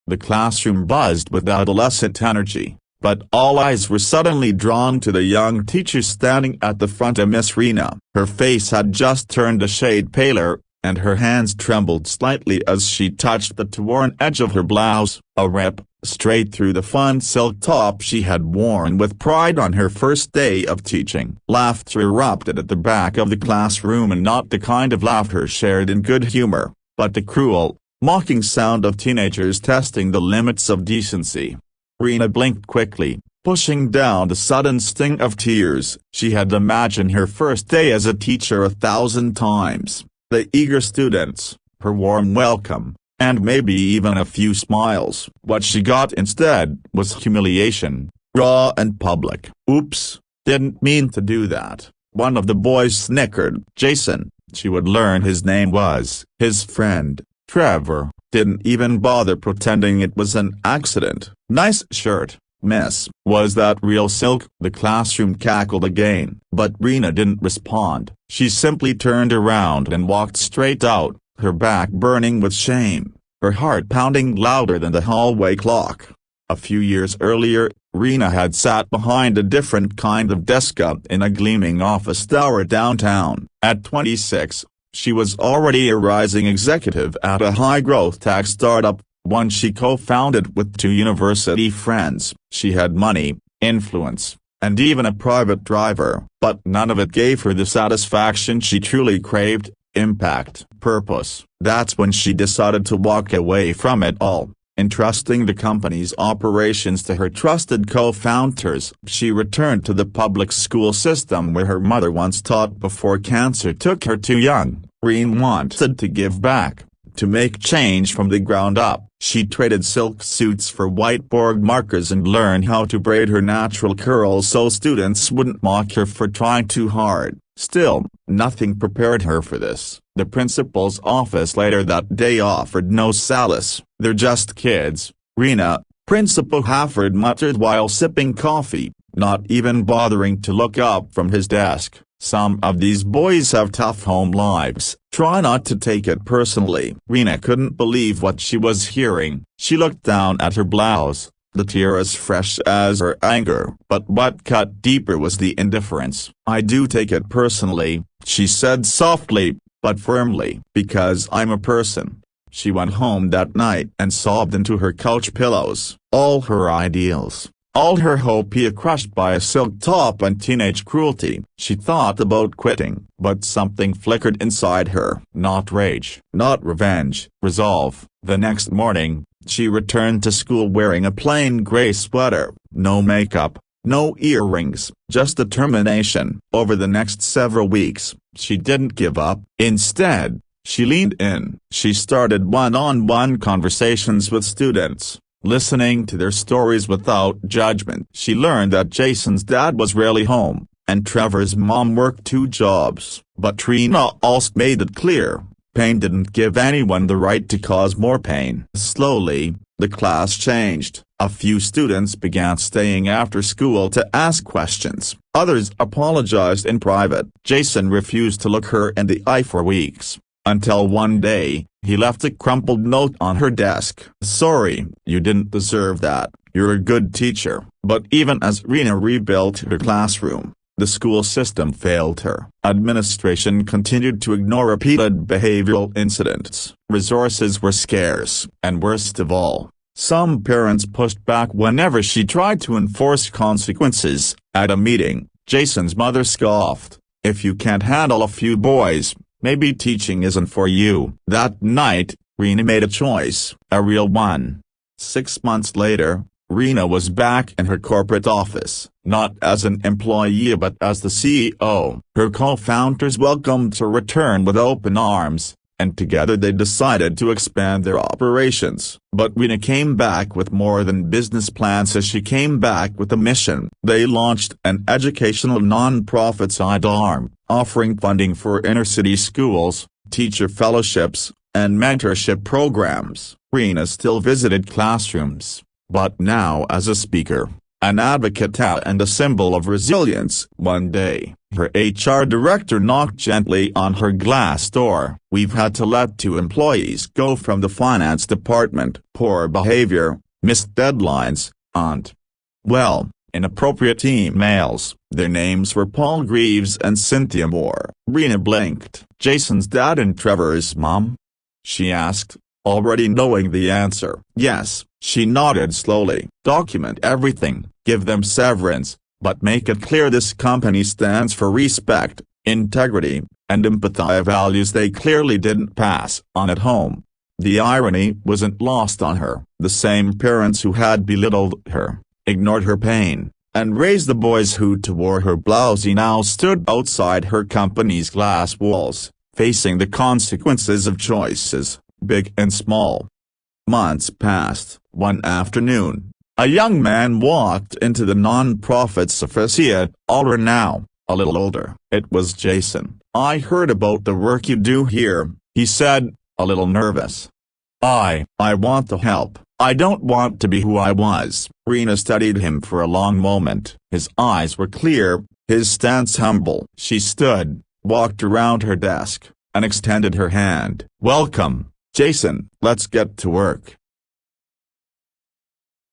The classroom buzzed with adolescent energy, but all eyes were suddenly drawn to the young teacher standing at the front of Miss Rena. Her face had just turned a shade paler, and her hands trembled slightly as she touched the torn edge of her blouse, a rip, straight through the fun silk top she had worn with pride on her first day of teaching. Laughter erupted at the back of the classroom, and not the kind of laughter shared in good humor, but the cruel, mocking sound of teenagers testing the limits of decency. Rena blinked quickly, pushing down the sudden sting of tears. She had imagined her first day as a teacher 1,000 times. The eager students, her warm welcome, and maybe even a few smiles. What she got instead was humiliation, raw and public. "Oops, didn't mean to do that," one of the boys snickered. Jason, she would learn his name was, his friend, Trevor, didn't even bother pretending it was an accident. "Nice shirt, miss. Was that real silk?" The classroom cackled again, but Rena didn't respond. She simply turned around and walked straight out, her back burning with shame, her heart pounding louder than the hallway clock. A few years earlier, Rena had sat behind a different kind of desk up in a gleaming office tower downtown. At 26, she was already a rising executive at a high-growth tech startup, one she co-founded with 2 university friends. She had money, influence, and even a private driver, but none of it gave her the satisfaction she truly craved: impact, purpose. That's when she decided to walk away from it all, entrusting the company's operations to her trusted co-founders. She returned to the public school system where her mother once taught before cancer took her too young. Rena wanted to give back, to make change from the ground up. She traded silk suits for whiteboard markers and learned how to braid her natural curls so students wouldn't mock her for trying too hard. Still, nothing prepared her for this. The principal's office later that day offered no solace. "They're just kids, Rena," Principal Hafford muttered while sipping coffee, not even bothering to look up from his desk. "Some of these boys have tough home lives. Try not to take it personally." Rena couldn't believe what she was hearing. She looked down at her blouse, the tear as fresh as her anger. But what cut deeper was the indifference. "I do take it personally," she said softly, but firmly. "Because I'm a person." She went home that night and sobbed into her couch pillows. All her ideals, all her hope crushed by a silk top and teenage cruelty. She thought about quitting, but something flickered inside her. Not rage, not revenge, resolve. The next morning, she returned to school wearing a plain gray sweater, no makeup, no earrings, just determination. Over the next several weeks, she didn't give up. Instead, she leaned in. She started one-on-one conversations with students, listening to their stories without judgment. She learned that Jason's dad was rarely home, and Trevor's mom worked 2 jobs. But Rena also made it clear, pain didn't give anyone the right to cause more pain. Slowly, the class changed. A few students began staying after school to ask questions. Others apologized in private. Jason refused to look her in the eye for weeks, until one day, he left a crumpled note on her desk. "Sorry, you didn't deserve that. You're a good teacher." But even as Rena rebuilt her classroom, the school system failed her. Administration continued to ignore repeated behavioral incidents. Resources were scarce, and worst of all, some parents pushed back whenever she tried to enforce consequences. At a meeting, Jason's mother scoffed, "If you can't handle a few boys, maybe teaching isn't for you." That night, Rena made a choice, a real one. 6 months later, Rena was back in her corporate office, not as an employee but as the CEO. Her co-founders welcomed her return with open arms, and together they decided to expand their operations. But Rena came back with more than business plans. As she came back with a mission. They launched an educational non-profit side arm, offering funding for inner-city schools, teacher fellowships, and mentorship programs. Rena still visited classrooms, but now as a speaker, an advocate and a symbol of resilience. One day, Her HR director knocked gently on her glass door. "We've had to let 2 employees go from the finance department. Poor behavior, missed deadlines, and, well, inappropriate emails." Their names were Paul Greaves and Cynthia Moore. Rena blinked. "Jason's dad and Trevor's mom?" she asked, already knowing the answer. "Yes," she nodded slowly. "Document everything, give them severance, but make it clear this company stands for respect, integrity, and empathy, values they clearly didn't pass on at home." The irony wasn't lost on her. The same parents who had belittled her, ignored her pain, and raised the boys who tore her blousey now stood outside her company's glass walls, facing the consequences of choices, big and small. Months passed. One afternoon, a young man walked into the non-profit's office, older now, a little older. It was Jason. "I heard about the work you do here," he said, a little nervous. I want to help. I don't want to be who I was." Rena studied him for a long moment. His eyes were clear, his stance humble. She stood, walked around her desk, and extended her hand. "Welcome, Jason. Let's get to work."